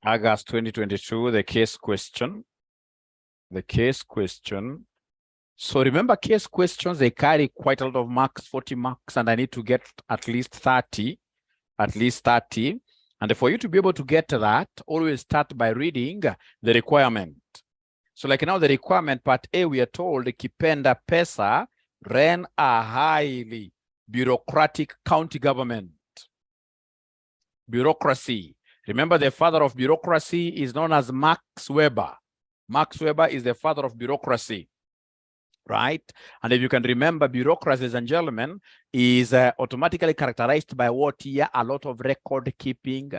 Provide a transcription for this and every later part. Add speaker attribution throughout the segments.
Speaker 1: August 2022, the case question. The case question. So remember, case questions, they carry quite a lot of marks, 40 marks, and I need to get at least 30. And for you to be able to get that, always start by reading the requirement. So like now the requirement part A, we are told Kipenda Pesa ran a highly bureaucratic county government. Bureaucracy. Remember, the father of bureaucracy is known as Max Weber. Max Weber is the father of bureaucracy, right? And if you can remember, bureaucracy, ladies and gentlemen, is automatically characterized by what here? A lot of record keeping.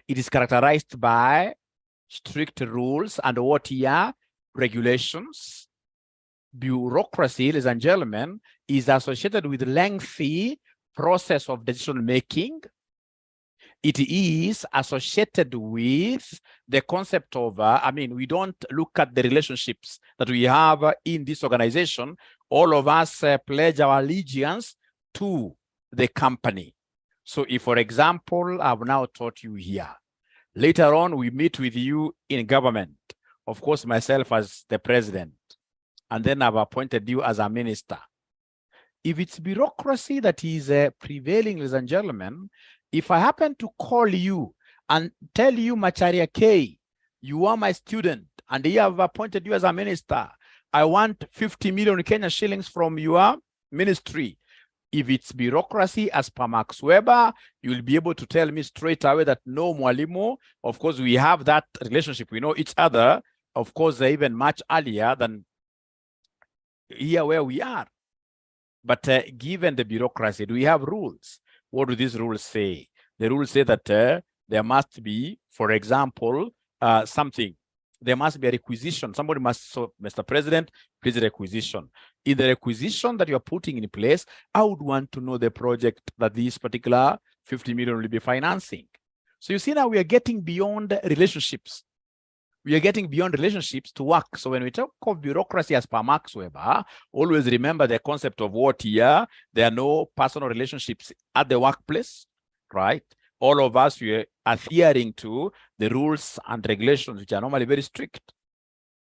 Speaker 1: It is characterized by strict rules and what here? Regulations. Bureaucracy, ladies and gentlemen, is associated with lengthy process of decision making. It is associated with the concept of, we don't look at the relationships that we have in this organization. All of us pledge our allegiance to the company. So if, for example, I've now taught you here, later on, we meet with you in government, of course, myself as the president, and then I've appointed you as a minister. If it's bureaucracy that is prevailing, ladies and gentlemen, if I happen to call you and tell you, Macharia K, you are my student, and here I've appointed you as a minister, I want 50 million Kenya shillings from your ministry. If it's bureaucracy as per Max Weber, you'll be able to tell me straight away that no, Mwalimu, of course, we have that relationship. We know each other, of course, even much earlier than here where we are. But given the bureaucracy, do we have rules? What do these rules say? The rules say that there must be, for example, something. There must be a requisition. Somebody must, so Mr. President, please requisition. In the requisition that you're putting in place, I would want to know the project that this particular 50 million will be financing. So you see now we are getting beyond relationships. We are getting beyond relationships to work. So when we talk of bureaucracy as per Max Weber, always remember the concept of what here, there are no personal relationships at the workplace, right? All of us, we are adhering to the rules and regulations, which are normally very strict,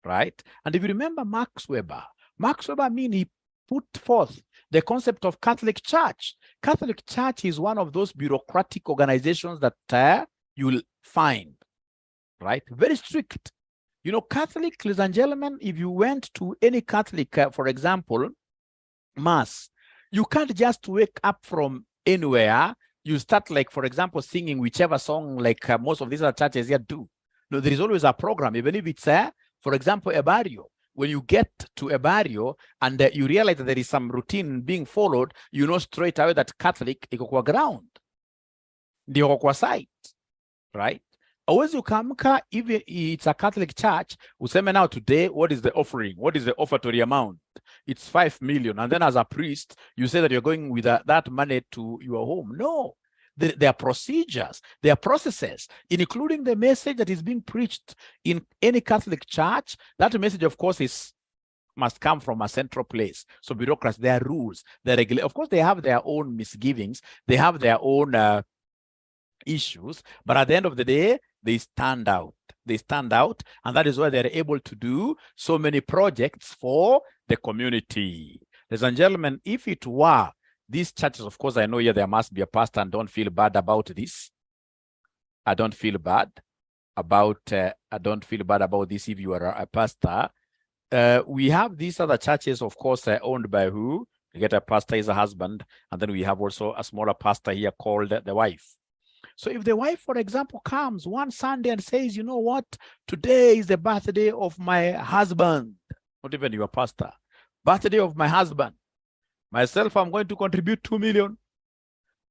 Speaker 1: right? And if you remember Max Weber, he put forth the concept of Catholic Church. Catholic Church is one of those bureaucratic organizations that you'll find, right? Very strict. You know, Catholic, ladies and gentlemen, if you went to any Catholic, for example, mass, you can't just wake up from anywhere. You start, like, for example, singing whichever song, like most of these other churches here do. No, there is always a program, even if it's, for example, a barrio. When you get to a barrio and you realize that there is some routine being followed, you know straight away that Catholic iko kwa ground, ndio kwa site, right? Always you come, even it's a Catholic church, useme now today, what is the offering? What is the offertory amount? It's 5 million. And then as a priest, you say that you're going with that money to your home. No, there are procedures, there are processes, including the message that is being preached in any Catholic church. That message, of course, must come from a central place. So bureaucrats, there are rules, there are of course, they have their own misgivings, they have their own issues, but at the end of the day, they stand out. They stand out, and that is why they're able to do so many projects for the community. Ladies and gentlemen, if it were these churches, of course, I know here there must be a pastor, and don't feel bad about this. I don't feel bad about this if you are a pastor. We have these other churches, of course, owned by who? You get a pastor is a husband, and then we have also a smaller pastor here called the wife. So if the wife, for example, comes one Sunday and says, you know what, today is the birthday of my husband, not even your pastor, birthday of my husband. Myself, I'm going to contribute 2 million.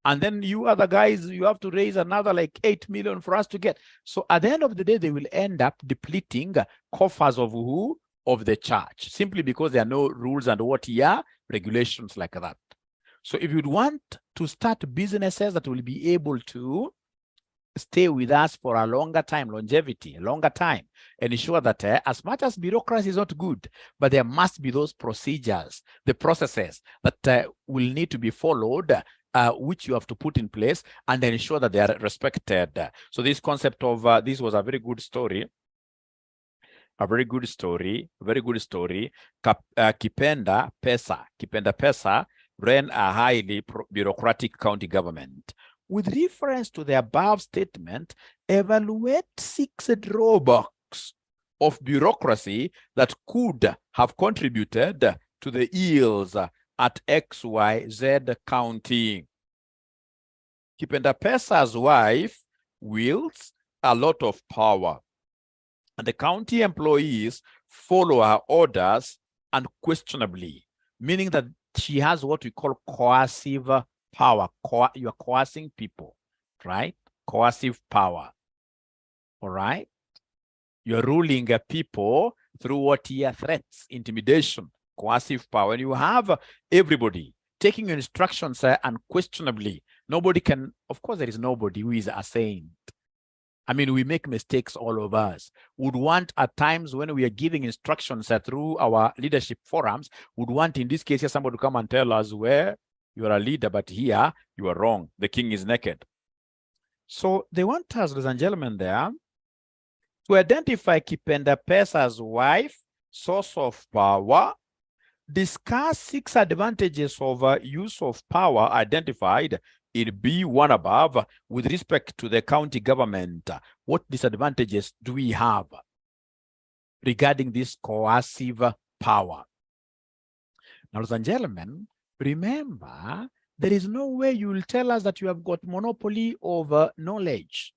Speaker 1: And then you other guys, you have to raise another like 8 million for us to get. So at the end of the day, they will end up depleting coffers of who? Of the church, simply because there are no rules and what here, regulations like that. So if you'd want to start businesses that will be able to stay with us for a longer time, longevity, a longer time, and ensure that as much as bureaucracy is not good, but there must be those procedures, the processes that will need to be followed which you have to put in place and ensure that they are respected. So this concept of this was a very good story. A very good story, Kipenda Pesa ran a highly bureaucratic county government. With reference to the above statement, evaluate 6 drawbacks of bureaucracy that could have contributed to the ills at XYZ County. Kipenda Pesa's wife wields a lot of power, and the county employees follow her orders unquestionably, meaning that she has what we call coercive power. You're coercing people, right? Coercive power, all right? You're ruling people through what here? Threats, intimidation, coercive power. And you have everybody taking your instructions unquestionably. Nobody can, of course, there is nobody who is a saint. I mean, we make mistakes, all of us. Would want at times when we are giving instructions through our leadership forums, would want in this case here somebody to come and tell us where you are a leader, but here you are wrong. The king is naked. So they want us, ladies and gentlemen, there to identify Kipenda Pesa's wife, source of power, discuss 6 advantages of use of power identified in B1 above with respect to the county government. What disadvantages do we have regarding this coercive power? Now, ladies and gentlemen, remember, there is no way you will tell us that you have got monopoly over knowledge.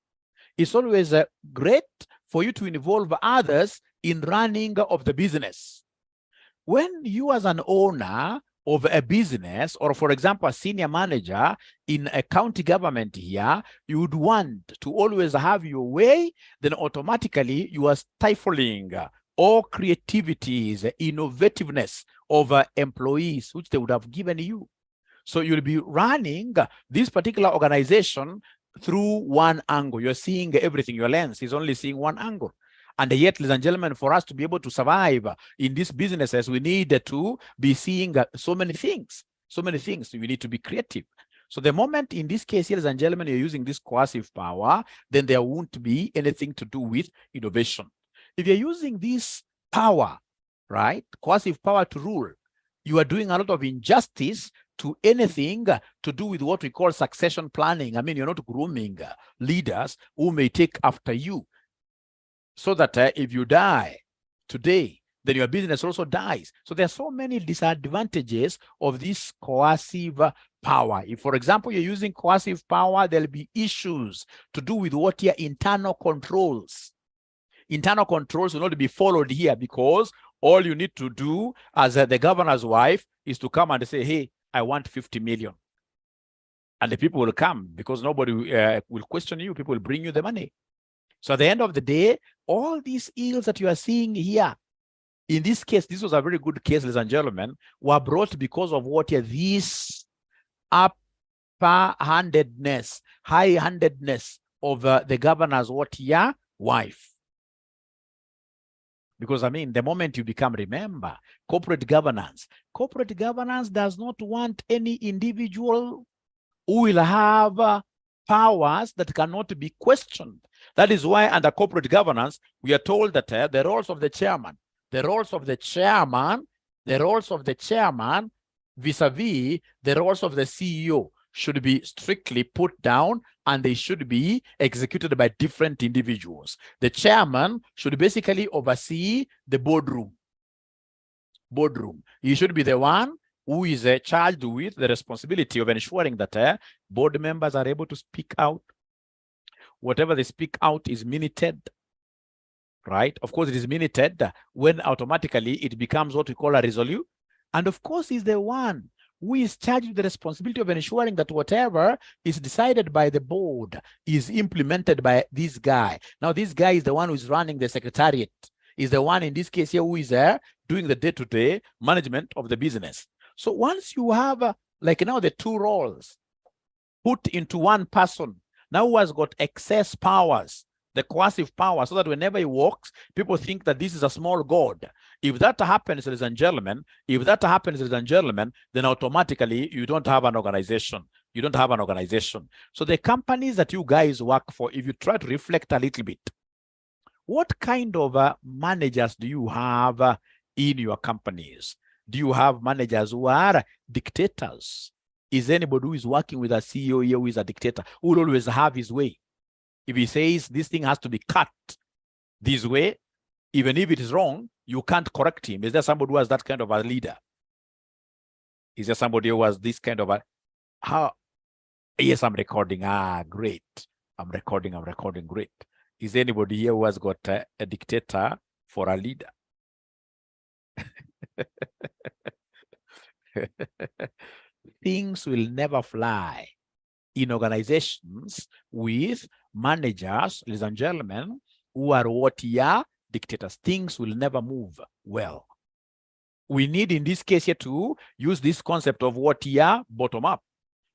Speaker 1: It's always great for you to involve others in running of the business. When you as an owner of a business, or for example, a senior manager in a county government here, you would want to always have your way, then automatically you are stifling all creativities, innovativeness of employees, which they would have given you. So you'll be running this particular organization through one angle. You're seeing everything. Your lens is only seeing one angle. And yet, ladies and gentlemen, for us to be able to survive in these businesses, we need to be seeing so many things. So many things. We need to be creative. So the moment in this case, ladies and gentlemen, you're using this coercive power, then there won't be anything to do with innovation. If you're using this power, right, coercive power to rule, you are doing a lot of injustice to anything to do with what we call succession planning. I mean, you're not grooming leaders who may take after you, so that if you die today, then your business also dies. So there are so many disadvantages of this coercive power. If, for example, you're using coercive power, there'll be issues to do with what your internal controls. Internal controls will not be followed here, because all you need to do as the governor's wife is to come and say, hey, I want 50 million. And the people will come, because nobody will question you. People will bring you the money. So at the end of the day, all these ills that you are seeing here, in this case, this was a very good case, ladies and gentlemen, were brought because of what this upper-handedness, high-handedness of the governor's wife. Because, I mean, the moment you become, remember, corporate governance does not want any individual who will have powers that cannot be questioned. That is why under corporate governance, we are told that the roles of the chairman vis-a-vis the roles of the CEO should be strictly put down, and they should be executed by different individuals. The chairman should basically oversee the boardroom. He should be the one who is charged with the responsibility of ensuring that board members are able to speak out. Whatever they speak out is minuted, right? Of course, it is minuted when automatically it becomes what we call a resolution. And of course, he's the one who is charged with the responsibility of ensuring that whatever is decided by the board is implemented by this guy. Now, this guy is the one who is running the secretariat. Is the one in this case here who is doing the day-to-day management of the business. So once you have like now the two roles put into one person, now who has got excess powers, the coercive power, so that whenever he walks, people think that this is a small god. If that happens, ladies and gentlemen, then automatically you don't have an organization. You don't have an organization. So the companies that you guys work for, if you try to reflect a little bit, what kind of managers do you have in your companies? Do you have managers who are dictators? Is anybody who is working with a CEO here who is a dictator, who will always have his way? If he says this thing has to be cut this way, even if it is wrong, you can't correct him. Is there somebody who has that kind of a leader? Is there somebody who has this kind of a, how? Yes, I'm recording. Ah, great. I'm recording, great. Is anybody here who has got a dictator for a leader? Things will never fly in organizations with managers, ladies and gentlemen, who are what are dictators. Things will never move well. We need, in this case here, to use this concept of what are bottom up,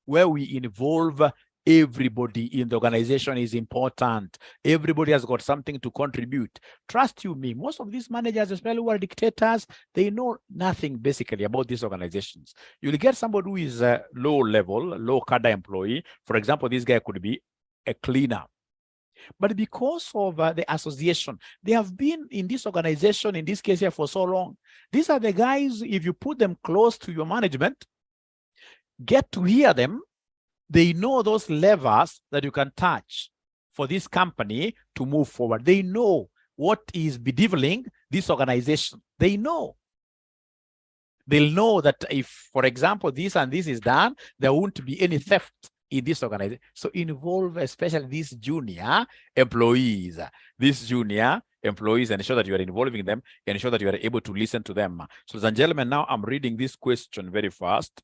Speaker 1: where we involve everybody in the organization is important. Everybody has got something to contribute. Trust you me, most of these managers, especially who are dictators, they know nothing basically about these organizations. You'll get somebody who is a low level, low cadre employee. For example, this guy could be a cleaner. But because of the association, they have been in this organization, in this case here, for so long. These are the guys, if you put them close to your management, get to hear them, they know those levers that you can touch for this company to move forward. They know what is bedeviling this organization. They know. They'll know that if, for example, this and this is done, there won't be any theft in this organization. So involve especially these junior employees. These junior employees, and ensure that you are involving them, and ensure that you are able to listen to them. So, ladies and gentlemen, now I'm reading this question very fast.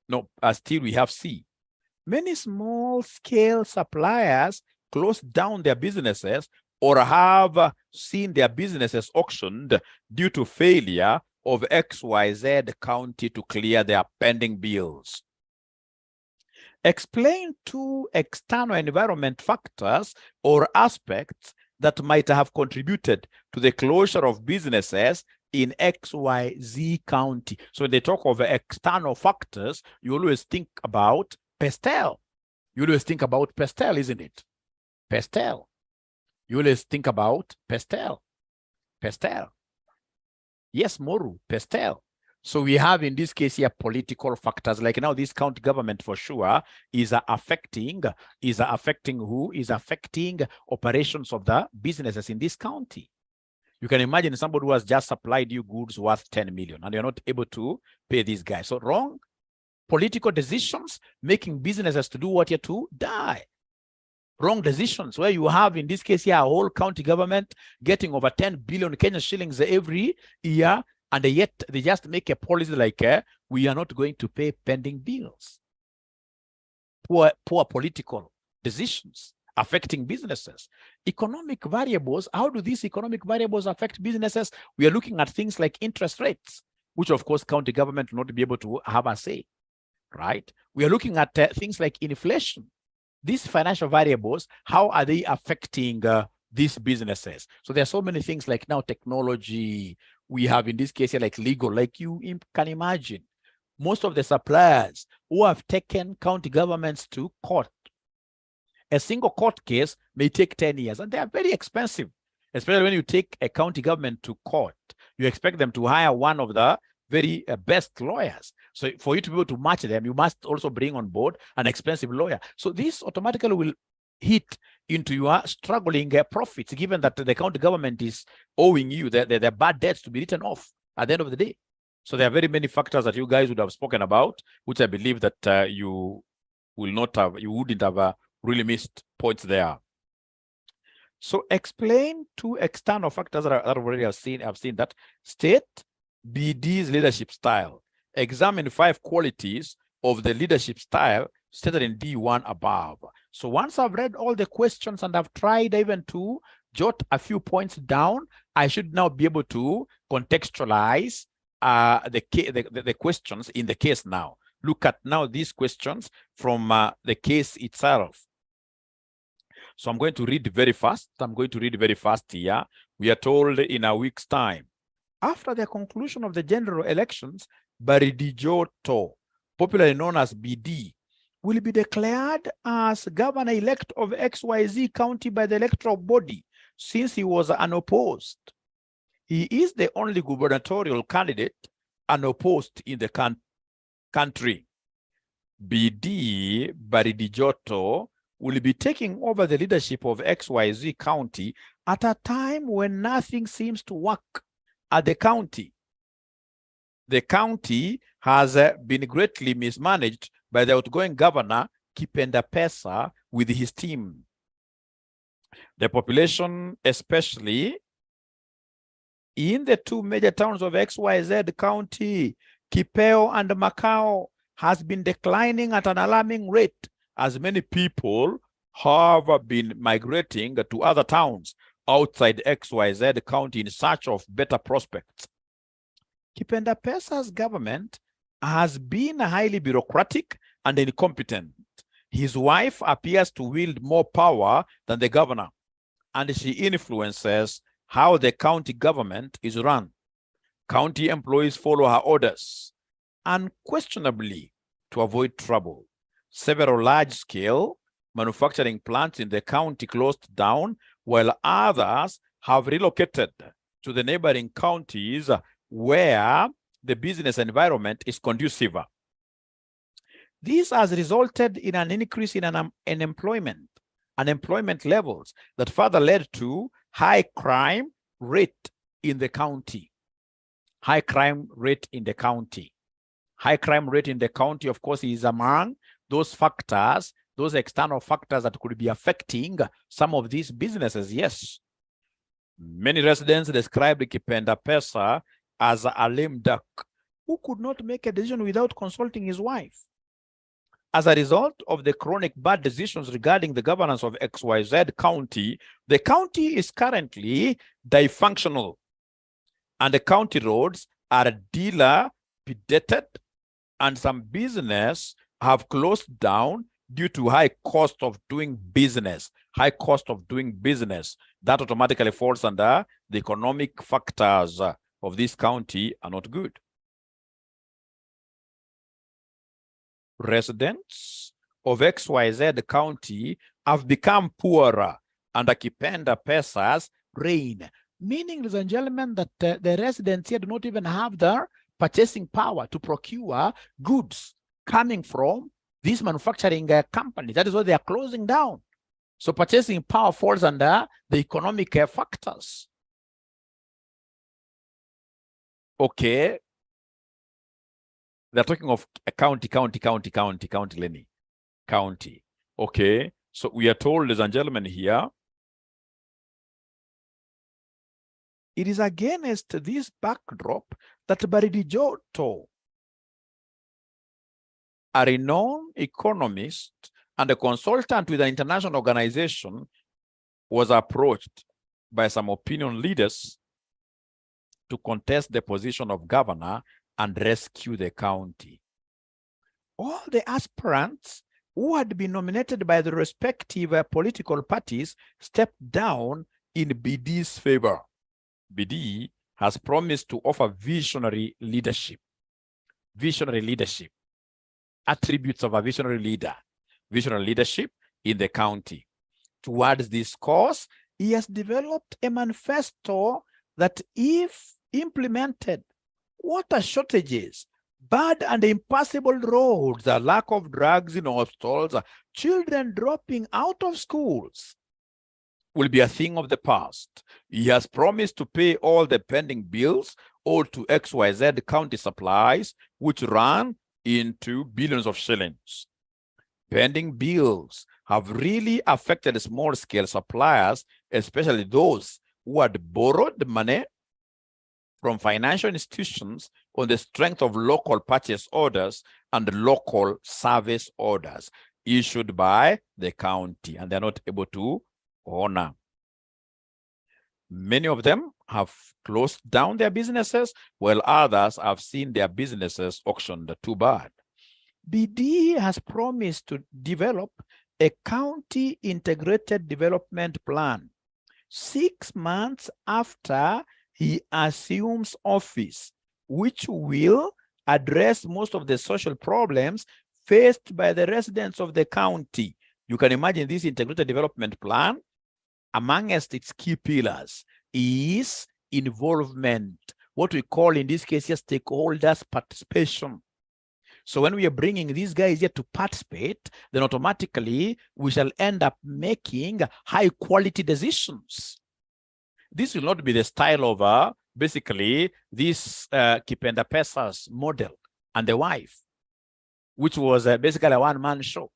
Speaker 1: No, still we have C. Many small-scale suppliers close down their businesses or have seen their businesses auctioned due to failure of XYZ county to clear their pending bills. Explain 2 external environment factors or aspects that might have contributed to the closure of businesses in XYZ county. So when they talk of external factors, you always think about pastel. You always think about pastel, isn't it? Pastel. You always think about pastel. Pastel. Yes, Moru, pastel. So we have in this case here political factors. Like now this county government for sure is affecting who? Is affecting operations of the businesses in this county. You can imagine somebody who has just supplied you goods worth 10 million and you're not able to pay these guys. So wrong political decisions making businesses to do what you're to die. Wrong decisions where you have in this case here a whole county government getting over 10 billion Kenyan shillings every year, and yet they just make a policy like we are not going to pay pending bills. Poor political decisions affecting businesses. Economic variables, how do these economic variables affect businesses? We are looking at things like interest rates, which of course county government will not be able to have a say, right? We are looking at things like inflation. These financial variables, how are they affecting these businesses? So there are so many things like now technology. We have in this case here like legal, like you can imagine. Most of the suppliers who have taken county governments to court. A single court case may take 10 years and they are very expensive, especially when you take a county government to court. You expect them to hire one of the very best lawyers. So for you to be able to match them, you must also bring on board an expensive lawyer. So this automatically will hit into your struggling profits, given that the county government is owing you their bad debts to be written off at the end of the day. So there are very many factors that you guys would have spoken about, which I believe that you wouldn't have really missed points there. So explain 2 external factors that I've already seen that state BD's leadership style. Examine 5 qualities of the leadership style stated in D1 above. So once I've read all the questions and I've tried even to jot a few points down, I should now be able to contextualize the questions in the case now. Look at now these questions from the case itself. So I'm going to read very fast. Here. We are told in a week's time. After the conclusion of the general elections, Baridijoto, popularly known as BD, will be declared as governor-elect of XYZ County by the electoral body since he was unopposed. He is the only gubernatorial candidate unopposed in the country. BD 𝐉𝐨𝐢𝐧 will be taking over the leadership of XYZ County at a time when nothing seems to work at the county. The county has been greatly mismanaged by the outgoing governor, 𝐻𝐵𝐵𝐴, with his team. The population, especially in the two major towns of XYZ County, Kipeo and Macau, has been declining at an alarming rate as many people have been migrating to other towns outside XYZ County in search of better prospects. 𝐻𝐵𝐵𝐴's government has been highly bureaucratic and incompetent. His wife appears to wield more power than the governor, and she influences how the county government is run. County employees follow her orders unquestionably to avoid trouble. Several large-scale manufacturing plants in the county closed down, while others have relocated to the neighboring counties where the business environment is conducive. This has resulted in an increase in unemployment levels that further led to high crime rate in the county. High crime rate in the county. High crime rate in the county, of course, is among those factors, those external factors that could be affecting some of these businesses, yes. Many residents described 𝐻𝐵𝐵𝐴 as a lame duck who could not make a decision without consulting his wife. As a result of the chronic bad decisions regarding the governance of XYZ County, the county is currently dysfunctional, and the county roads are dilapidated, and some business have closed down due to high cost of doing business. High cost of doing business. That automatically falls under the economic factors of this county are not good. Residents of XYZ County have become poorer under 𝐻𝐵𝐵𝐴's reign, meaning, ladies and gentlemen, that the residents here do not even have the purchasing power to procure goods coming from this manufacturing company. That is why they are closing down. So purchasing power falls under the economic factors. Okay. They're talking of a county, Lenny. County. Okay. So we are told, ladies and gentlemen, here, it is against this backdrop that 𝐉𝐵𝐴𝐧, a renowned economist and a consultant with an international organization, was approached by some opinion leaders to contest the position of governor and rescue the county. All the aspirants who had been nominated by the respective political parties stepped down in BD's favor. BD has promised to offer visionary leadership. Visionary leadership. Attributes of a visionary leader. Visionary leadership in the county. Towards this cause, he has developed a manifesto that, if implemented, water shortages, bad and impassable roads, a lack of drugs in hospitals, children dropping out of schools, will be a thing of the past. He has promised to pay all the pending bills owed to XYZ County supplies, which run into billions of shillings. Pending bills have really affected small-scale suppliers, especially those who had borrowed money from financial institutions on the strength of local purchase orders and local service orders issued by the county, and they're not able to honor. Many of them have closed down their businesses, while others have seen their businesses auctioned. Too bad. BD has promised to develop a county integrated development plan 6 months after he assumes office, which will address most of the social problems faced by the residents of the county. You can imagine this integrated development plan, amongst its key pillars is involvement, what we call in this case here stakeholders participation. So when we are bringing these guys here to participate, then automatically we shall end up making high quality decisions. This will not be the style of basically this Kipenda Pesa's model and the wife, which was basically a one-man show.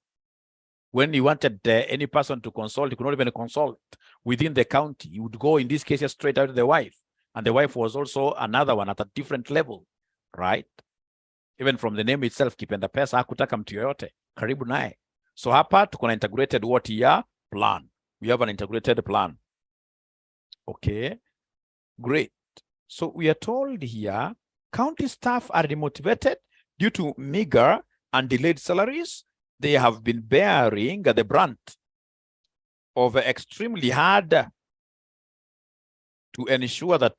Speaker 1: When he wanted any person to consult, he could not even consult within the county. He would go, in this case, straight out to the wife. And the wife was also another one at a different level, right? Even from the name itself, Kipenda Pesa, hakutaka mtu yoyote, karibu naye. So hapa tuko na integrated what year plan. We have an integrated plan. Okay, great. So we are told here, county staff are demotivated due to meager and delayed salaries. They have been bearing the brunt of extremely hard to ensure that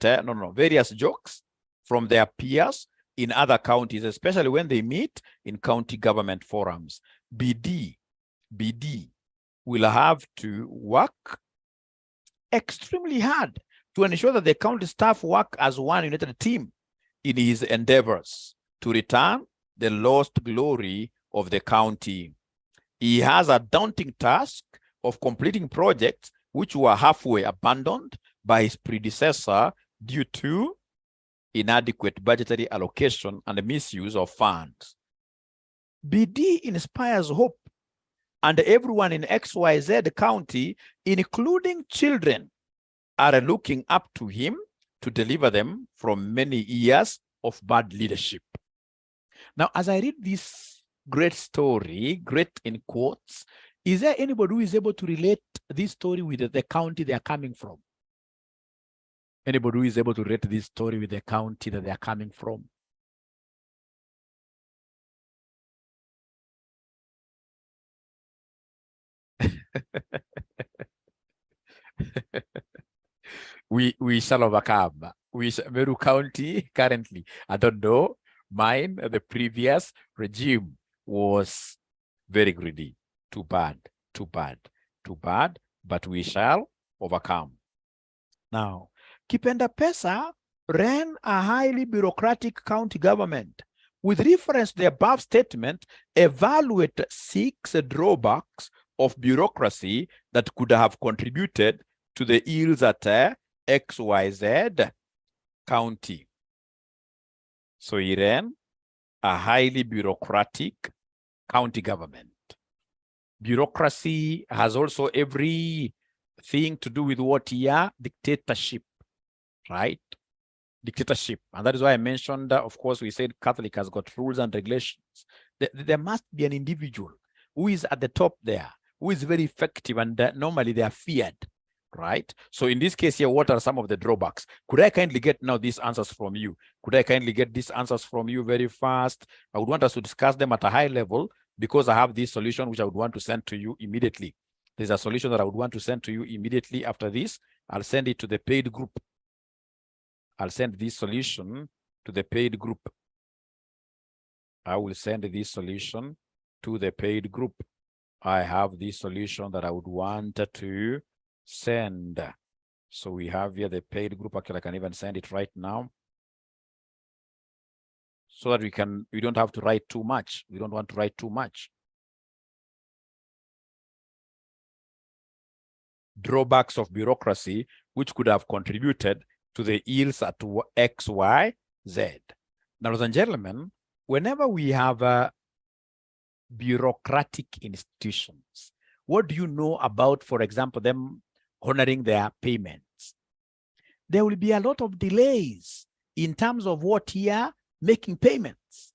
Speaker 1: various jokes from their peers in other counties, especially when they meet in county government forums. BD will have to work extremely hard to ensure that the county staff work as one united team in his endeavors to return the lost glory of the county. He has a daunting task of completing projects which were halfway abandoned by his predecessor due to inadequate budgetary allocation and the misuse of funds. BD inspires hope, and everyone in XYZ county, including children, are looking up to him to deliver them from many years of bad leadership. Now, as I read this great story, great in quotes, is there anybody who is able to relate this story with the county they are coming from? Anybody who is able to relate this story with the county that they are coming from? we shall overcome. Meru County currently, I don't know, mine, the previous regime was very greedy. Too bad, but we shall overcome. Now, Kipenda Pesa ran a highly bureaucratic county government. With reference to the above statement, evaluate 6 drawbacks of bureaucracy that could have contributed to the ills at XYZ county. So he ran a highly bureaucratic county government. Bureaucracy has also everything to do with what here? Dictatorship, right? Dictatorship. And that is why I mentioned, of course, we said Catholic has got rules and regulations. There must be an individual who is at the top there, who is very effective, and normally they are feared, right? So in this case here, what are some of the drawbacks? Could I kindly get now these answers from you? Could I kindly get these answers from you very fast? I would want us to discuss them at a high level because I have this solution which I would want to send to you immediately. There's a solution that I would want to send to you immediately after this. I'll send it to the paid group. I'll send this solution to the paid group. I will send this solution to the paid group. I have this solution that I would want to send. So we have here the paid group. Actually, I can even send it right now, so that we don't have to write too much. We don't want to write too much. Drawbacks of bureaucracy which could have contributed to the ills at XYZ. Now, ladies and gentlemen, whenever we have bureaucratic institutions, what do you know about, for example, them honoring their payments? There will be a lot of delays in terms of what here making payments.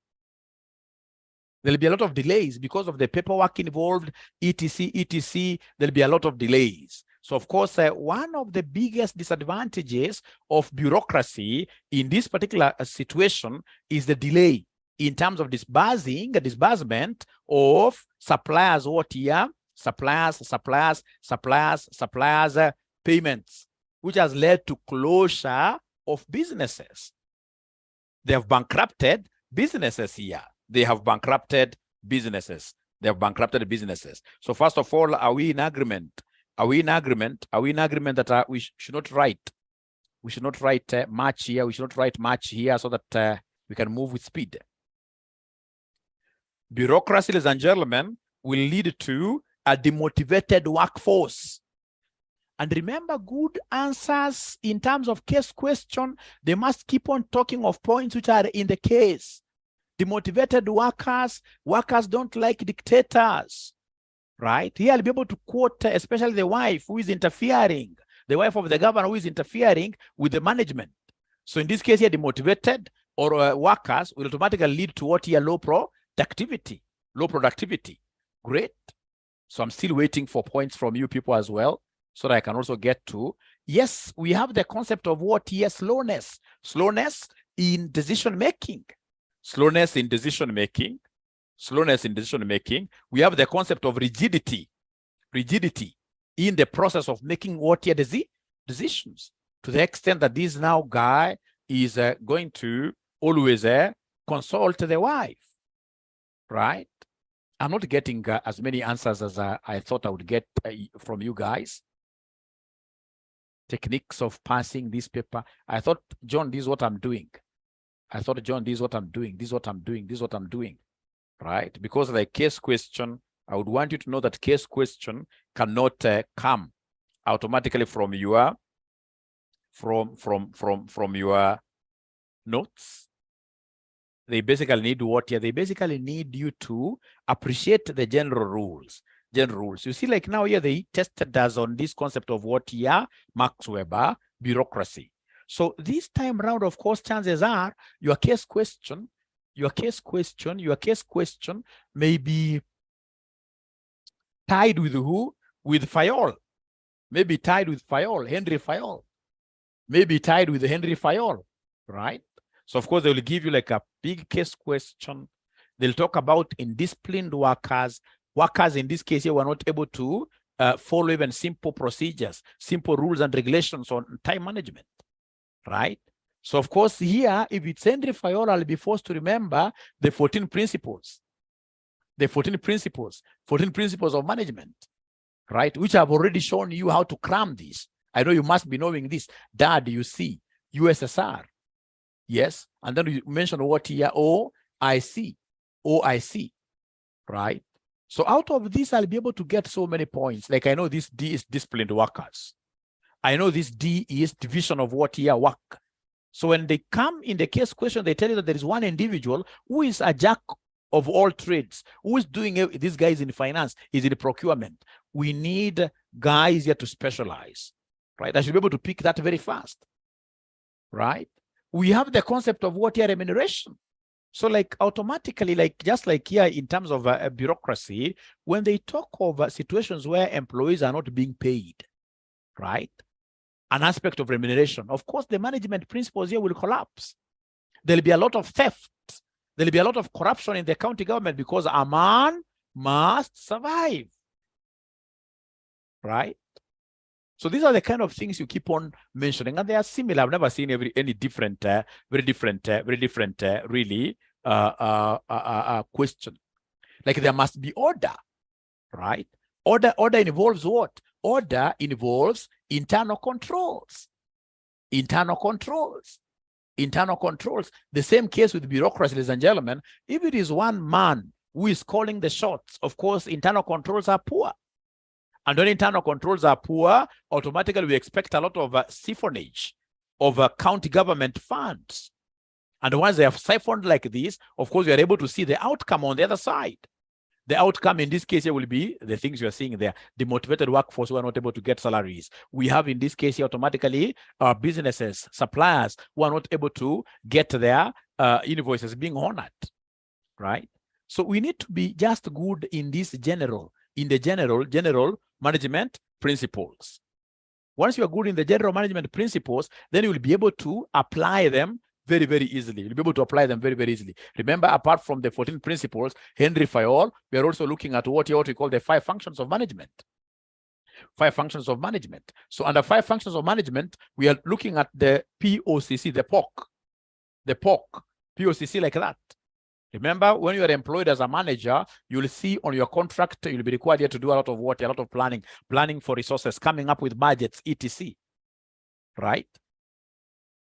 Speaker 1: There'll be a lot of delays because of the paperwork involved, etc. There'll be a lot of delays. So, of course, one of the biggest disadvantages of bureaucracy in this particular situation is the delay in terms of disbursement of suppliers, what here? Suppliers, payments, which has led to closure of businesses. They have bankrupted businesses here. They have bankrupted businesses. They have bankrupted businesses. So first of all, are we in agreement? Are we in agreement? Are we in agreement that we should not write? We should not write much here. We should not write much here so that we can move with speed. Bureaucracy, ladies and gentlemen, will lead to a demotivated workforce. And remember, good answers in terms of case question, they must keep on talking of points which are in the case. Demotivated workers don't like dictators, right? Here I'll be able to quote especially the wife who is interfering, the wife of the governor who is interfering with the management. So in this case here, demotivated or workers will automatically lead to what here? Low productivity. Great. So I'm still waiting for points from you people as well, so that I can also get to, yes, we have the concept of what here? Slowness in decision making. Slowness in decision making. We have the concept of rigidity in the process of making what here? Decisions, to the extent that this now guy is going to always consult the wife, right? I'm not getting as many answers as I thought I would get from you guys. Techniques of passing this paper. I thought, John, this is what I'm doing. This is what I'm doing, right? Because of the case question, I would want you to know that case question cannot come automatically from your from your notes. They basically need what here? They basically need you to appreciate the general rules. You see, like now here, they tested us on this concept of what here? Max-Weber bureaucracy. So this time around, of course, chances are your case question may be tied with who? With Fayol. Maybe tied with Fayol, Henry Fayol. Maybe tied with Henry Fayol, right? So of course, they will give you like a big case question. They'll talk about indisciplined workers. Workers in this case here were not able to follow even simple procedures, simple rules and regulations on time management, right? So of course here, if it's Henry Fayol, I'll be forced to remember the 14 principles. The 14 principles of management, right? Which I've already shown you how to cram this. I know you must be knowing this. Dad, you see, USSR. Yes, and then you mentioned what here? OIC, right? So out of this, I'll be able to get so many points. Like I know this D is disciplined workers. I know this D is division of what here? Work. So when they come in the case question, they tell you that there is one individual who is a jack of all trades, who is doing it. This guy is in finance, is in procurement. We need guys here to specialize, right? I should be able to pick that very fast, right? We have the concept of what here? Remuneration. So like automatically, like just like here in terms of bureaucracy, when they talk of situations where employees are not being paid, right? An aspect of remuneration, of course, the management principles here will collapse. There'll be a lot of theft. There'll be a lot of corruption in the county government because a man must survive, right? So these are the kind of things you keep on mentioning, and they are similar. I've never seen any different, very different, really question. Like there must be order, right? Order involves what? Order involves internal controls. The same case with bureaucracy, ladies and gentlemen. If it is one man who is calling the shots, of course, internal controls are poor. And when internal controls are poor, automatically we expect a lot of siphonage of county government funds. And once they have siphoned like this, of course, we are able to see the outcome on the other side. The outcome in this case here will be the things you are seeing there. The motivated workforce who are not able to get salaries. We have in this case here automatically businesses, suppliers who are not able to get their invoices being honored, right? So we need to be just good in this general management principles. Once you are good in the general management principles, then you will be able to apply them very, very easily. You'll be able to apply them very, very easily. Remember, apart from the 14 principles, Henry Fayol, we are also looking at what we call the 5 functions of management. 5 functions of management. So under 5 functions of management, we are looking at the POCC, the POC, POCC like that. Remember, when you are employed as a manager, you'll see on your contract, you'll be required here to do a lot of what? A lot of planning for resources, coming up with budgets, etc. Right?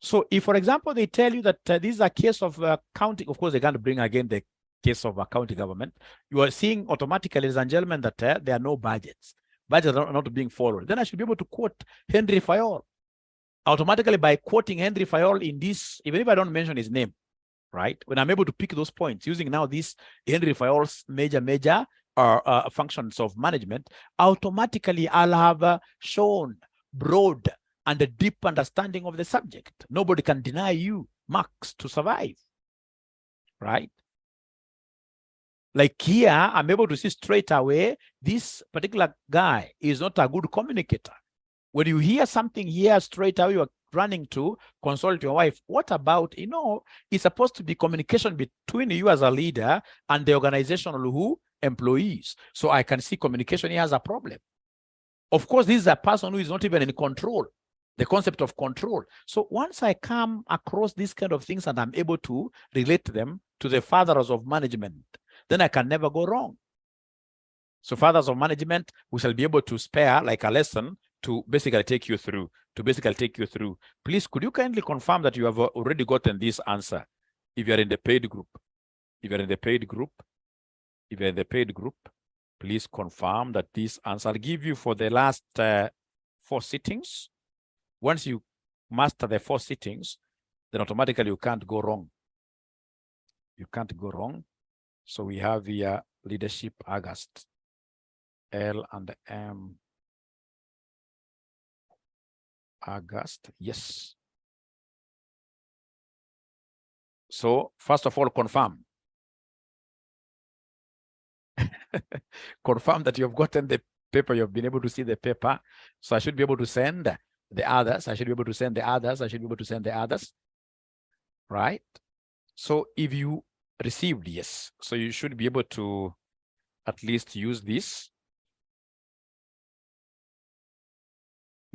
Speaker 1: So if, for example, they tell you that this is a case of county, of course, they can't bring again the case of a county government. You are seeing automatically, ladies and gentlemen, that there are no budgets. Budgets are not being followed. Then I should be able to quote Henry Fayol. Automatically, by quoting Henry Fayol in this, even if I don't mention his name, right? When I'm able to pick those points using now this Henry Fayol's major functions of management, automatically I'll have shown broad and a deep understanding of the subject. Nobody can deny you marks to survive, right? Like here, I'm able to see straight away, this particular guy is not a good communicator. When you hear something here, straight away you're running to consult your wife. What about, it's supposed to be communication between you as a leader and the organizational employees. So I can see communication here as a problem. Of course, this is a person who is not even in control, the concept of control. So once I come across these kind of things and I'm able to relate them to the fathers of management, then I can never go wrong. So fathers of management, we shall be able to spare like a lesson to basically take you through, Please, could you kindly confirm that you have already gotten this answer? If you're in the paid group, please confirm that this answer. I'll give you for the last 4 sittings. Once you master the 4 sittings, then automatically you can't go wrong. So we have here leadership August, L and M. August, yes. So first of all, confirm. Confirm that you've gotten the paper, you've been able to see the paper. So I should be able to send the others. Right? So if you received, yes. So you should be able to at least use this.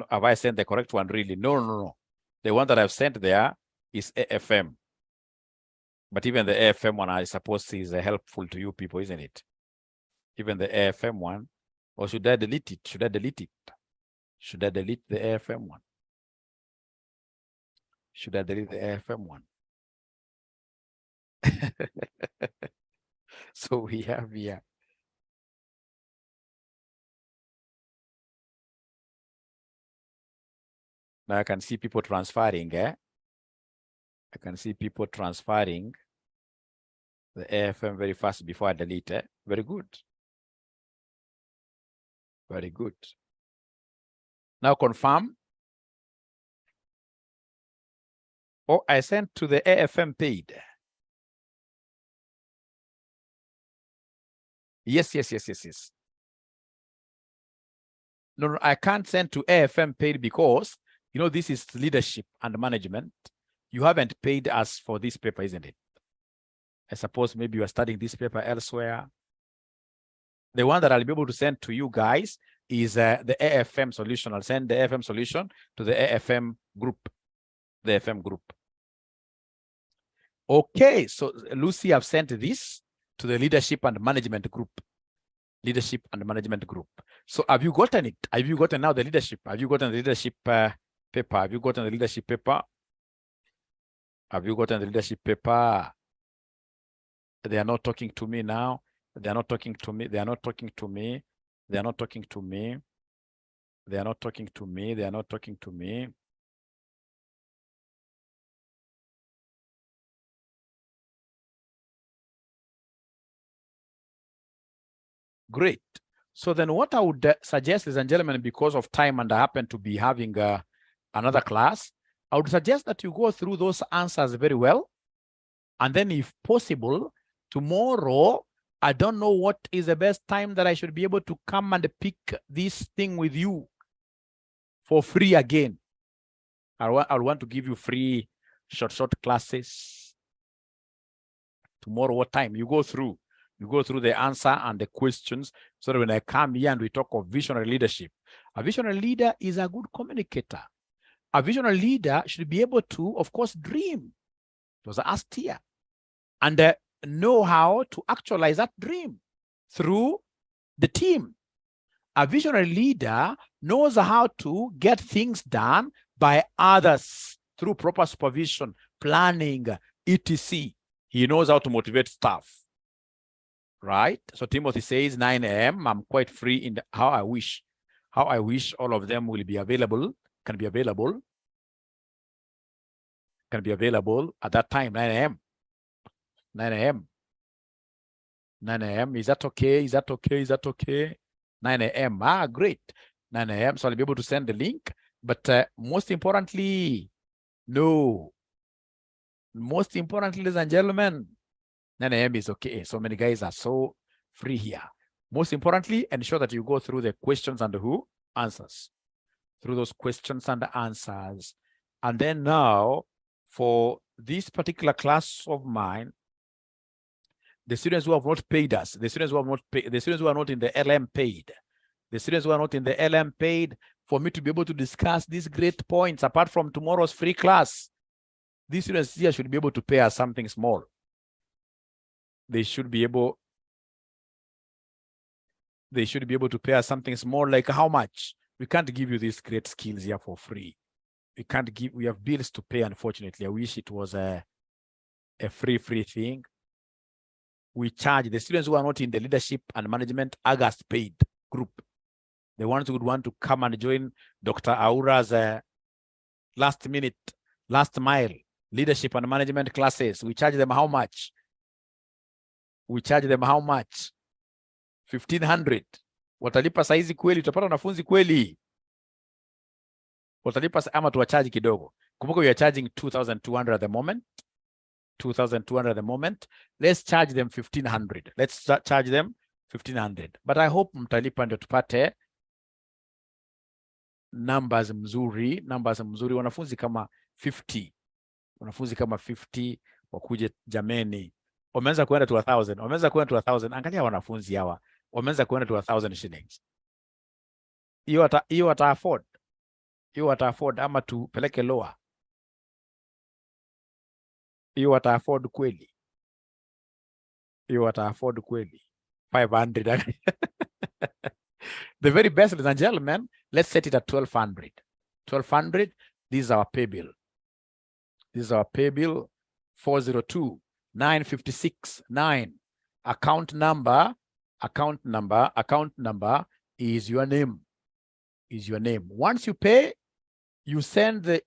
Speaker 1: Have I sent the correct one really? No. The one that I've sent there is AFM. But even the AFM one, I suppose, is helpful to you people, isn't it? Even the AFM one. Or should I delete it? Should I delete the AFM one? Should I delete the AFM one? So we have here. Now I can see people transferring, I can see people transferring the AFM very fast before I delete it. Very good. Now confirm. Oh, I sent to the AFM paid. Yes. No, I can't send to AFM paid because, this is leadership and management. You haven't paid us for this paper, isn't it? I suppose maybe you are studying this paper elsewhere. The one that I'll be able to send to you guys is the AFM solution. I'll send the AFM solution to the AFM group. Okay, so Lucy, I've sent this to the leadership and management group. So have you gotten it? Have you gotten now the leadership? Have you gotten the leadership paper? Have you gotten the leadership paper? They are not talking to me now. They are not talking to me. Great. So then what I would suggest, ladies and gentlemen, because of time and I happen to be having another class, I would suggest that you go through those answers very well. And then if possible, tomorrow, I don't know what is the best time that I should be able to come and pick this thing with you for free again. I want to give you free short classes. Tomorrow, what time? You go through the answer and the questions, so that when I come here and we talk of visionary leadership, a visionary leader is a good communicator. A visionary leader should be able to, of course, dream. It was asked here. And know how to actualize that dream through the team. A visionary leader knows how to get things done by others through proper supervision, planning, etc. He knows how to motivate staff, right? So Timothy says 9 a.m. I'm quite free in the, how I wish all of them will be available, can be available at that time, 9 a.m. 9 a.m. 9 a.m. Is that okay? Is that okay? Is that okay? 9 a.m. Ah, great. 9 a.m. So I'll be able to send the link. But most importantly, no. Most importantly, ladies and gentlemen, 9 a.m. is okay. So many guys are so free here. Most importantly, ensure that you go through the questions and the answers. Through those questions and the answers. And then now, for this particular class of mine, the students who have not paid us, the students who have not paid, the students who are not in the LM paid, the students who are not in the LM paid, for me to be able to discuss these great points apart from tomorrow's free class, these students here should be able to pay us something small. They should be able to pay us something small, like how much? We can't give you these great skills here for free. We can't give, we have bills to pay, unfortunately. I wish it was a free thing. We charge the students who are not in the leadership and management August paid group. The ones who would want to come and join Dr. Aura's last mile leadership and management classes. We charge them how much? We charge them how much? 1,500. Watalipa saizi kweli? Utapata wanafunzi kweli? Watalipa ama tuwacharge kidogo? Kumbuka we are charging 2,200 at the moment. 2,200 at the moment. Let's charge them 1,500. Let's charge them 1,500. But I hope mtalipa ndio tupate numbers mzuri. Wanafunzi kama 50. Wanafunzi kama 50 wakuje jameni. Wameanza kuenda to 1,000. Wameanza kuenda to 1,000. Angalia wanafunzi hawa. Wameanza kuenda to 1,000 shillings. Hiyo wata afford. Hiyo wata afford ama tupeleke lower. Hiyo wata afford kweli. Hiyo wata afford kweli. 500. The very best, ladies and gentlemen, let's set it at 1,200. 1,200, this is our pay bill. This is our pay bill, 402-956-9. Account number is your name. Is your name. Once you pay, you send the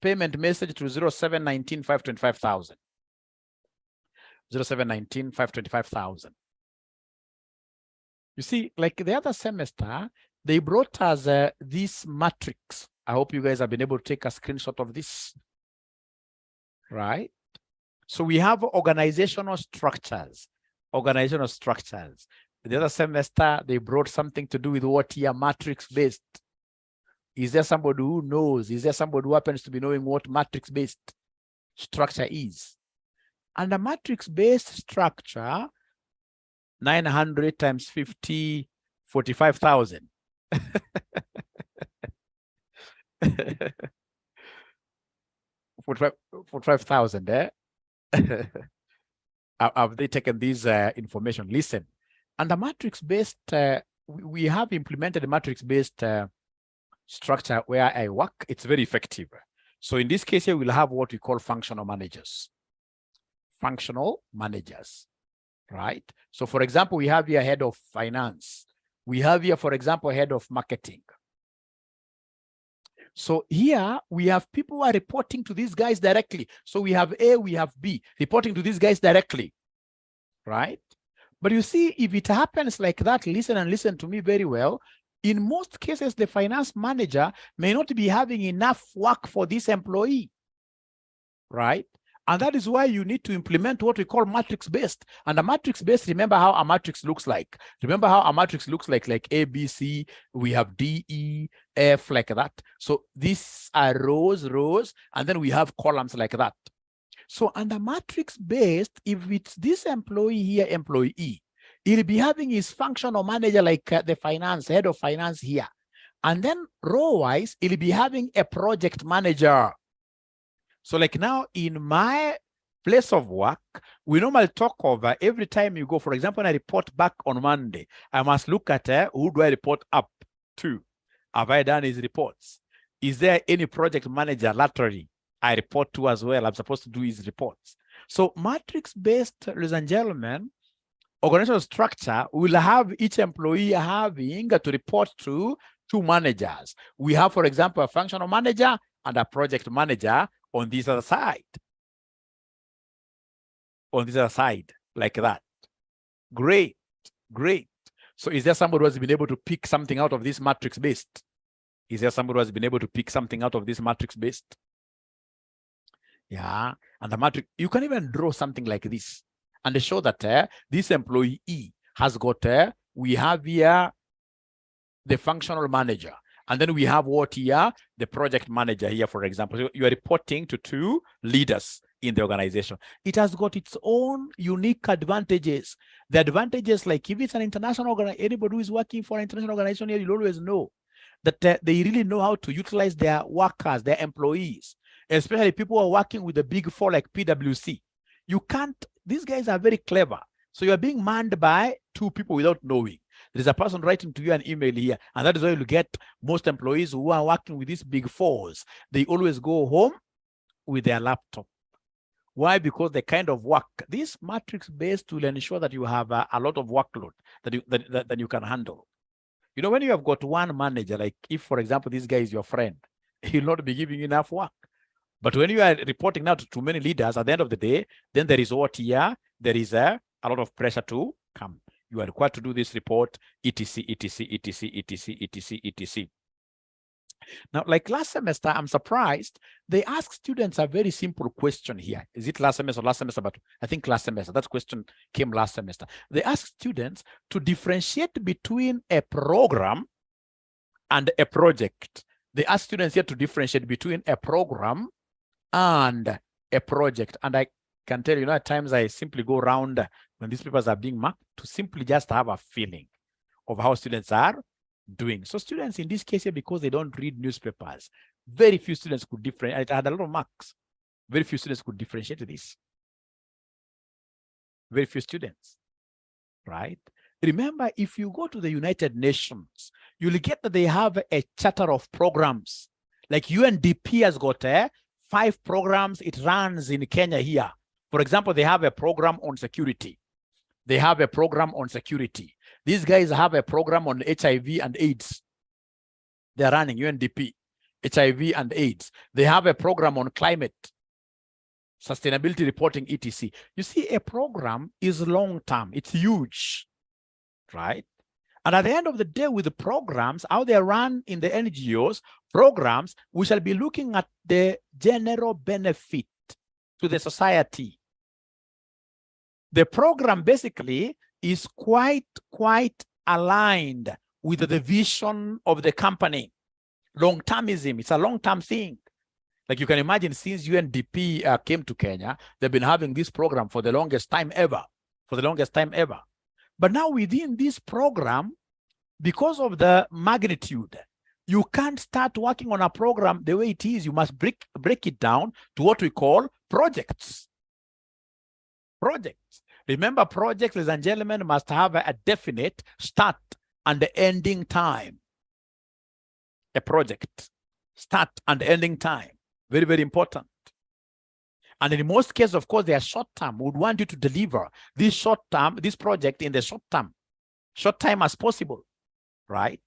Speaker 1: payment message to 0719-525,000. 0719-525,000. You see, like the other semester, they brought us this matrix. I hope you guys have been able to take a screenshot of this. Right? So we have organizational structures. Organizational structures. The other semester, they brought something to do with what here, matrix-based. Is there somebody who knows? Is there somebody who happens to be knowing what matrix-based structure is? And a matrix-based structure, 900 times 50, 45,000. 45,000, eh? Have they taken this information? Listen, and the matrix-based, we have implemented a matrix-based structure where I work. It's very effective. So in this case here, we'll have what we call functional managers. Functional managers, right? So for example, we have here head of finance. We have here, for example, head of marketing. So here we have people who are reporting to these guys directly. So we have A, we have B, reporting to these guys directly, right? But you see, if it happens like that, listen to me very well. In most cases, the finance manager may not be having enough work for this employee, right? And that is why you need to implement what we call matrix-based. And a matrix-based, remember how a matrix looks like. Remember how a matrix looks like A, B, C, we have D, E, F, like that. So these are rows, and then we have columns like that. So under matrix-based, if it's this employee here, employee E, he'll be having his functional manager like the finance, head of finance here. And then row-wise, he'll be having a project manager. So like now in my place of work, we normally talk of every time you go. For example, when I report back on Monday, I must look at who do I report up to? Have I done his reports? Is there any project manager laterally I report to as well? I'm supposed to do his reports. So matrix-based, ladies and gentlemen, organizational structure will have each employee having to report to two managers. We have, for example, a functional manager and a project manager on this other side. On this other side, like that. Great, great. So is there somebody who has been able to pick something out of this matrix-based? Is there somebody who has been able to pick something out of this matrix-based? Yeah, and the matrix, you can even draw something like this and show that this employee has got, we have here the functional manager, and then we have what here? The project manager here, for example. So you are reporting to two leaders in the organization. It has got its own unique advantages. The advantages, like if it's an international organization, anybody who is working for an international organization here, you'll always know that they really know how to utilize their workers, their employees, especially people who are working with the big four like PwC. You can't, these guys are very clever. So you're being manned by two people without knowing. There's a person writing to you an email here, and that is why you'll get most employees who are working with these big fours. They always go home with their laptop. Why? Because the kind of work, this matrix-based will ensure that you have a lot of workload that you can handle. You know, when you have got one manager, like if, for example, this guy is your friend, he'll not be giving you enough work. But when you are reporting now to too many leaders, at the end of the day, then there is what here? There is a lot of pressure to come. You are required to do this report, etc., etc., etc., etc., etc., etc. Now, like last semester, I'm surprised they asked students a very simple question here. Is it last semester or last semester? But I think last semester. That question came last semester. They asked students to differentiate between a program and a project. They asked students here to differentiate between a program and a project. And I can tell you, at times I simply go around when these papers are being marked to simply just have a feeling of how students are doing. So students in this case here, because they don't read newspapers, very few students could differentiate. I had a lot of marks. Very few students could differentiate this. Very few students, right? Remember, if you go to the United Nations, you'll get that they have a charter of programs. Like UNDP has got 5 programs it runs in Kenya here. For example, they have a program on security. They have a program on security. These guys have a program on HIV and AIDS. They're running UNDP, HIV and AIDS. They have a program on climate, sustainability reporting, etc. You see, a program is long-term. It's huge, right? And at the end of the day, with the programs, how they run in the NGOs, programs, we shall be looking at the general benefit to the society. The program basically is quite aligned with the vision of the company. Long-termism, it's a long-term thing. Like you can imagine, since UNDP came to Kenya, they've been having this program for the longest time ever, But now within this program, because of the magnitude, you can't start working on a program the way it is. You must break it down to what we call projects. Projects. Remember, projects, ladies and gentlemen, must have a definite start and ending time. A project, start and ending time. Very, very important. And in most cases, of course, they are short term. We would want you to deliver this project in the short time as possible, right?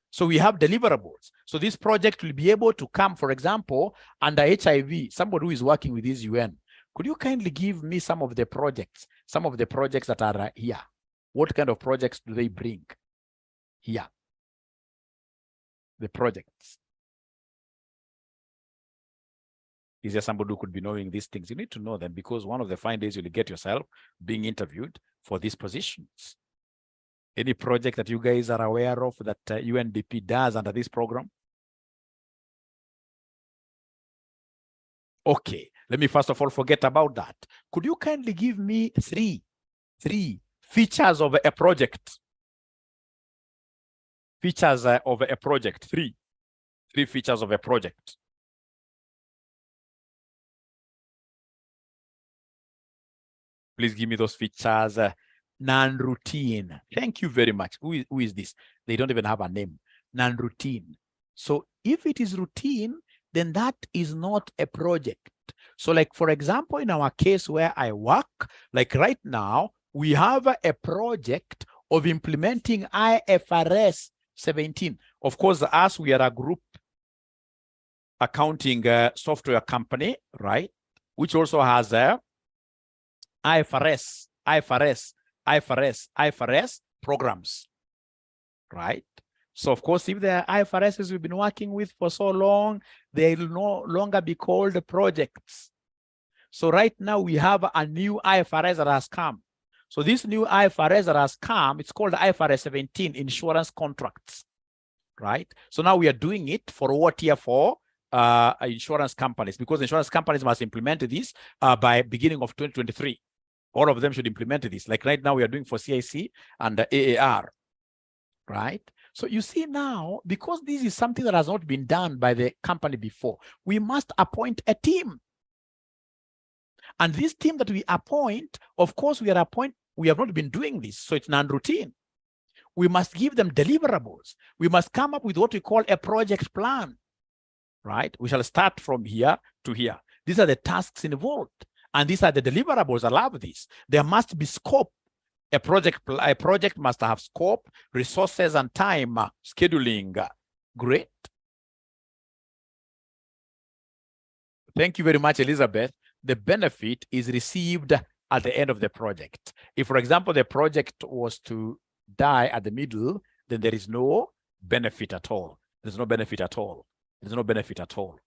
Speaker 1: So we have deliverables. So this project will be able to come, for example, under HIV, somebody who is working with this UN. Could you kindly give me some of the projects that are here? What kind of projects do they bring here? The projects. Is there somebody who could be knowing these things? You need to know them, because one of the fine days you'll get yourself being interviewed for these positions. Any project that you guys are aware of that UNDP does under this program? Okay, let me first of all forget about that. Could you kindly give me three features of a project? Features of a project. Three features of a project. Please give me those features. Non-routine. Thank you very much. Who is this? They don't even have a name. Non-routine. So if it is routine, then that is not a project. So like, for example, in our case where I work, like right now, we have a project of implementing IFRS 17. Of course, as we are a group accounting software company, right? Which also has a IFRS programs, right? So of course, if the IFRSs we've been working with for so long, they will no longer be called projects. So right now we have a new IFRS that has come. So this new IFRS that has come, it's called IFRS 17, insurance contracts, right? So now we are doing it for what year? For insurance companies, because insurance companies must implement this by beginning of 2023. All of them should implement this. Like right now we are doing for CIC and AAR, right? So you see now, because this is something that has not been done by the company before, we must appoint a team. And this team that we appoint, of course, we have not been doing this, so it's non-routine. We must give them deliverables. We must come up with what we call a project plan, right? We shall start from here to here. These are the tasks involved, and these are the deliverables. I love this. There must be scope. A project must have scope, resources, and time scheduling. Great. Thank you very much, Elizabeth. The benefit is received at the end of the project. If, for example, the project was to die at the middle, then there is no benefit at all. There's no benefit at all. There's no benefit at all.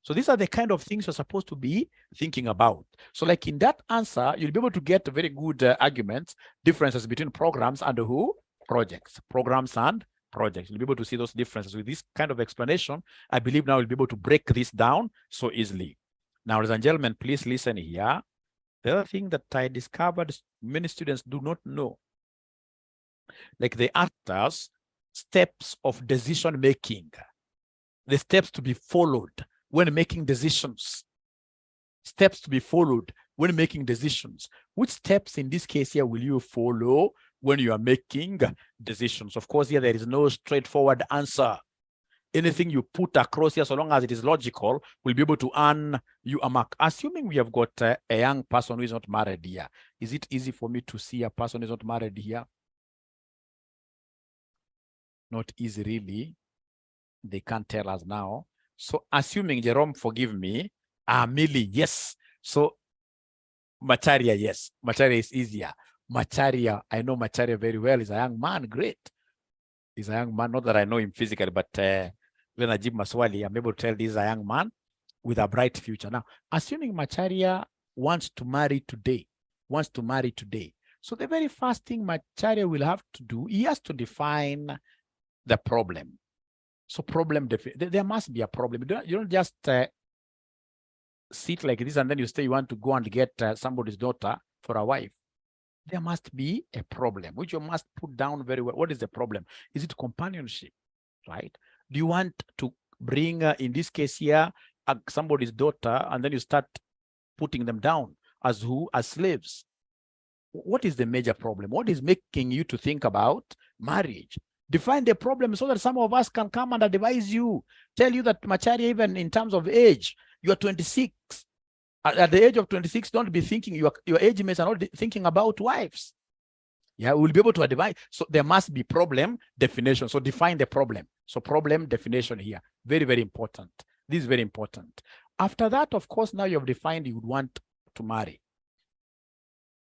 Speaker 1: So these are the kind of things you're supposed to be thinking about. So like in that answer, you'll be able to get very good arguments, differences between programs and projects, programs and projects. You'll be able to see those differences with this kind of explanation. I believe now you'll be able to break this down so easily. Now, ladies and gentlemen, please listen here. The other thing that I discovered many students do not know, like the actors, steps of decision making, the steps to be followed when making decisions, steps to be followed when making decisions. Which steps in this case here will you follow when you are making decisions? Of course, here there is no straightforward answer. Anything you put across here, so long as it is logical, will be able to earn you a mark. Assuming we have got a young person who is not married here, is it easy for me to see a person who is not married here? Not easy, really. They can't tell us now. So assuming, Jerome, forgive me, Millie, yes. So Macharia, yes. Macharia is easier. Macharia, I know Macharia very well. He's a young man, great. He's a young man, not that I know him physically, but when I give Maswali, I'm able to tell this is a young man with a bright future. Now, assuming Macharia wants to marry today, so the very first thing Macharia will have to do, he has to define the problem. So problem, there must be a problem. You don't just sit like this and then you say you want to go and get somebody's daughter for a wife. There must be a problem, which you must put down very well. What is the problem? Is it companionship, right? Do you want to bring, in this case here, somebody's daughter, and then you start putting them down as who? As slaves. What is the major problem? What is making you to think about marriage? Define the problem so that some of us can come and advise you, tell you that Macharia, even in terms of age, you are 26. At the age of 26, don't be thinking, your age mates are not thinking about wives. Yeah, we'll be able to advise. So there must be problem definition. So define the problem. So problem definition here. Very, very important. This is very important. After that, of course, now you have defined you would want to marry.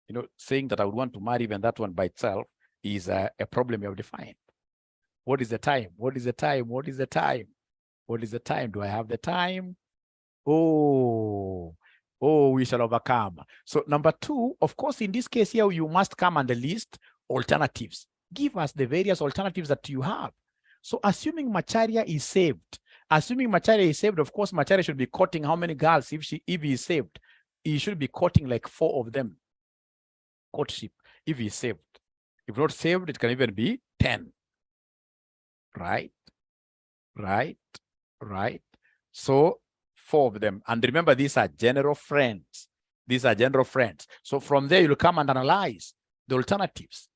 Speaker 1: You know, saying that I would want to marry, even that one by itself is a problem you have defined. What is the time? What is the time? What is the time? What is the time? Do I have the time? Oh, we shall overcome. So number two, of course, in this case here, you must come and list alternatives. Give us the various alternatives that you have. So assuming Macharia is saved, of course, Macharia should be courting how many girls if he is saved? He should be courting like 4 of them. Courtship, if he is saved. If not saved, it can even be 10. Right. So 4 of them. And remember, these are general friends. These are general friends. So from there, you'll come and analyze the alternatives.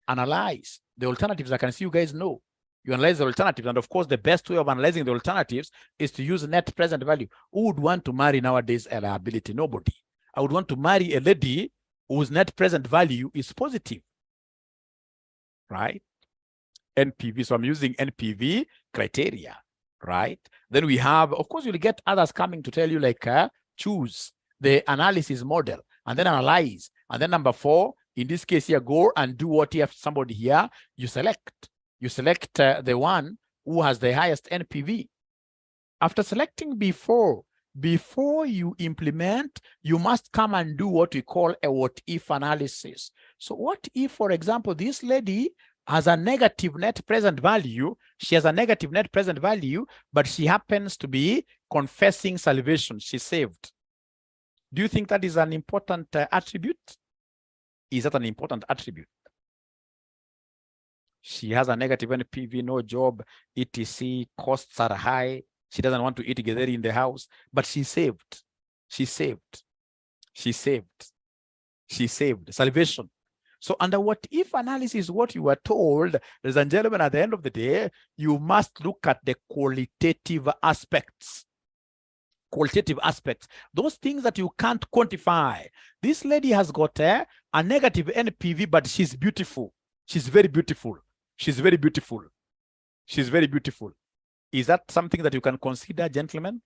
Speaker 1: Analyze the alternatives. I can see you guys know. You analyze the alternatives. And of course, the best way of analyzing the alternatives is to use net present value. Who would want to marry nowadays a liability? Nobody. I would want to marry a lady whose net present value is positive, right? NPV. So I'm using NPV criteria, right? Then we have, of course, you'll get others coming to tell you like choose the analysis model and then analyze. And then number 4, in this case here, go and do what you have somebody here, you select. You select the one who has the highest NPV. After selecting before you implement, you must come and do what we call a what if analysis. So what if, for example, this lady has a negative net present value, she has a negative net present value, but she happens to be confessing salvation, she's saved. Do you think that is an important attribute? Is that an important attribute? She has a negative NPV, no job, etc. Costs are high. She doesn't want to eat githeri in the house, but she saved. She saved. She saved. She saved. Salvation. So under what if analysis, what you are told, ladies and gentlemen, at the end of the day, you must look at the qualitative aspects. Qualitative aspects. Those things that you can't quantify. This lady has got a negative NPV, but she's beautiful. She's very beautiful. She's very beautiful. She's very beautiful. Is that something that you can consider, gentlemen?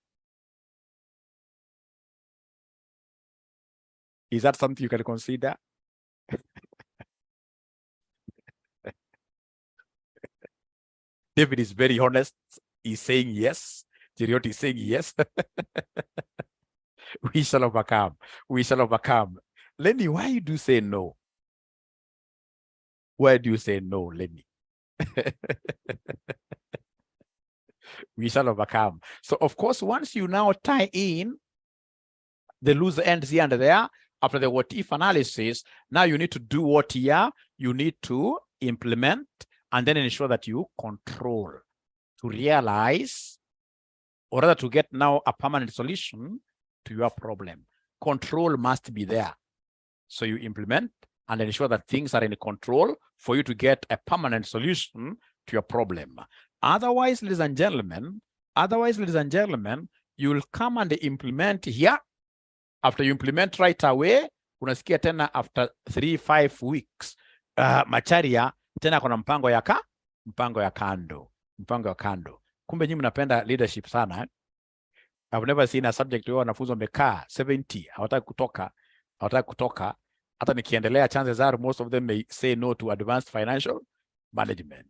Speaker 1: Is that something you can consider? David is very honest. He's saying yes. Jeriot is saying yes. We shall overcome. We shall overcome. Lenny, why you do say no? Why do you say no, Lenny? We shall overcome. So, of course, once you now tie in the loose ends here and there, after the what if analysis, now you need to do what here? You need to implement and then ensure that you control to realize, or rather to get now a permanent solution to your problem. Control must be there. So you implement and ensure that things are in control for you to get a permanent solution to your problem. Otherwise, ladies and gentlemen, you will come and implement here. After you implement right away, unasikia tena after 3-5 weeks, Macharia tena kuna mpango ya kando. Kumbe nyinyi mnapenda leadership sana. I've never seen a subject where wanafunzi wamekaa 70, hawataki kutoka. Hata nikiendelea, chances are most of them may say no to advanced financial management.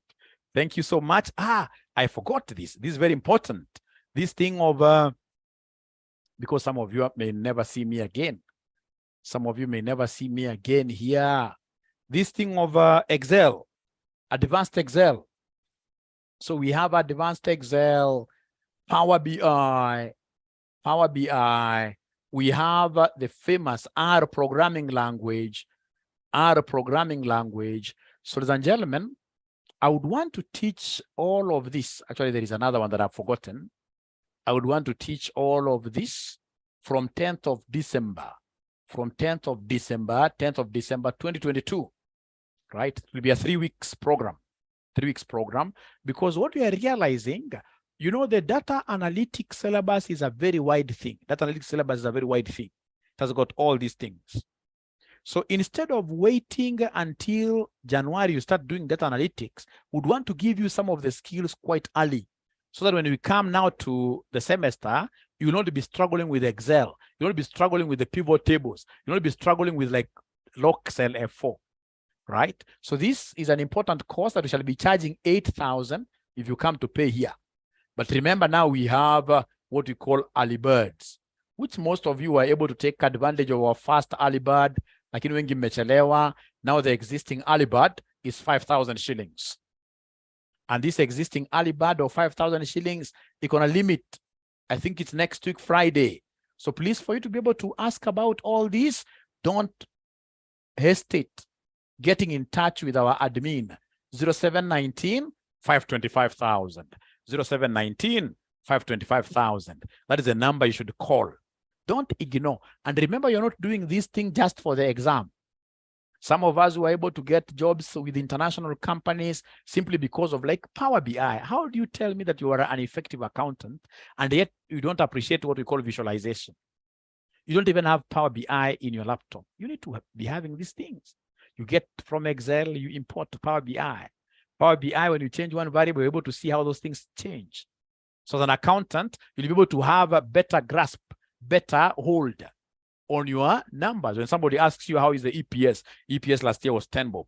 Speaker 1: Thank you so much. I forgot this. This is very important. This thing of, because some of you may never see me again. Some of you may never see me again here. This thing of Excel, advanced Excel. So we have advanced Excel, Power BI. We have the famous R programming language. So, ladies and gentlemen, I would want to teach all of this. Actually, there is another one that I've forgotten. I would want to teach all of this from 10th of December. From 10th of December 2022. Right? It will be a 3 weeks program. 3 weeks program. Because what we are realizing, you know, the data analytics syllabus is a very wide thing. Data analytics syllabus is a very wide thing. It has got all these things. So instead of waiting until January, you start doing data analytics, we'd want to give you some of the skills quite early, so that when we come now to the semester, you will not be struggling with Excel. You will not be struggling with the pivot tables. You will not be struggling with like Excel F4, right? So this is an important course that we shall be charging 8,000 if you come to pay here. But remember, now we have what we call early birds, which most of you are able to take advantage of our first early bird. Lakini wengi mmechelewa. Now the existing early bird is 5,000 shillings. And this existing early bird of 5,000 shillings, it's gonna limit. I think it's next week, Friday. So please, for you to be able to ask about all this, don't hesitate getting in touch with our admin, 0719 525,000. 0719 525,000. That is the number you should call. Don't ignore. And remember, you're not doing this thing just for the exam. Some of us were able to get jobs with international companies simply because of like Power BI. How do you tell me that you are an effective accountant and yet you don't appreciate what we call visualization? You don't even have Power BI in your laptop. You need to be having these things. You get from Excel, you import to Power BI. Power BI, when you change one variable, you're able to see how those things change. So as an accountant, you'll be able to have a better grasp, better hold on your numbers. When somebody asks you, how is the EPS? EPS last year was 10 bob,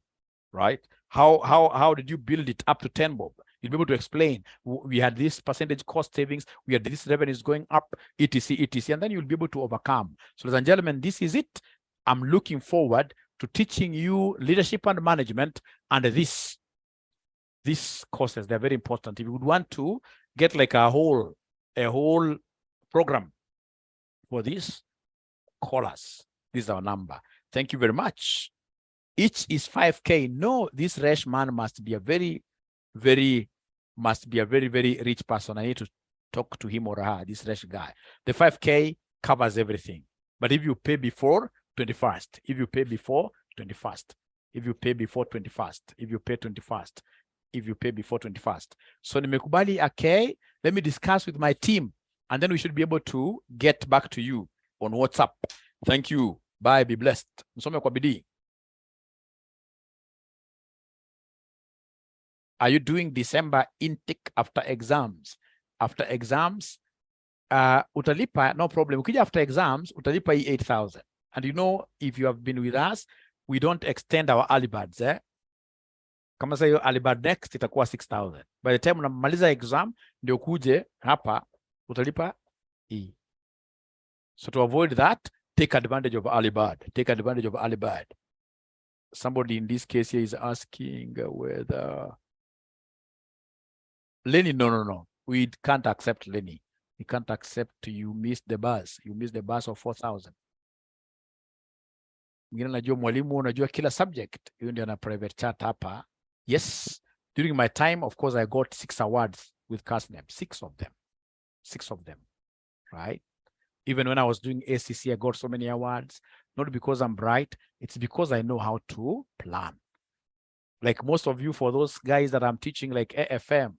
Speaker 1: right? How did you build it up to 10 bob? You'll be able to explain, we had this percentage cost savings, we had this revenues going up, etc, etc, and then you'll be able to overcome. So ladies and gentlemen, this is it. I'm looking forward to teaching you leadership and management, and these courses, they're very important. If you would want to get like a whole program for this, call us. This is our number. Thank you very much. Each is 5K. No, this Resh man must be a very, very rich person. I need to talk to him or her, this Resh guy. The 5K covers everything. But if you pay before 21st, if you pay before 21st, if you pay before 21st, if you pay 21st, if you pay before 21st. So nimekubali, okay, let me discuss with my team, and then we should be able to get back to you on WhatsApp. Thank you. Bye. Be blessed. Msome kwa bidii. Are you doing December intake after exams? After exams, utalipa, no problem. Ukija after exams, utalipa 8,000. And you know, if you have been with us, we don't extend our early birds. Kama sasa hiyo early bird next itakuwa 6,000. By the time unamaliza exam, ndio kuje hapa, utalipa hii. So to avoid that, take advantage of early bird. Take advantage of early bird. Somebody in this case here is asking whether Lenny, no. We can't accept Lenny. We can't accept you missed the bus. You missed the bus of 4,000. Mwingine najua mwalimu unajua kila subject. Hiyo ndio na private chat hapa. Yes, during my time, of course, I got 6 awards with CASNEP. 6 of them. 6 of them, right? Even when I was doing ACC, I got so many awards. Not because I'm bright. It's because I know how to plan. Like most of you, for those guys that I'm teaching, like AFM,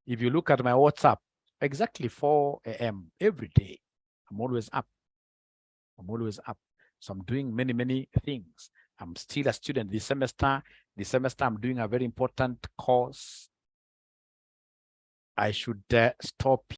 Speaker 1: if you look at my WhatsApp, exactly 4 a.m. every day, I'm always up. I'm always up. So I'm doing many things. I'm still a student this semester. This semester, I'm doing a very important course. I should stop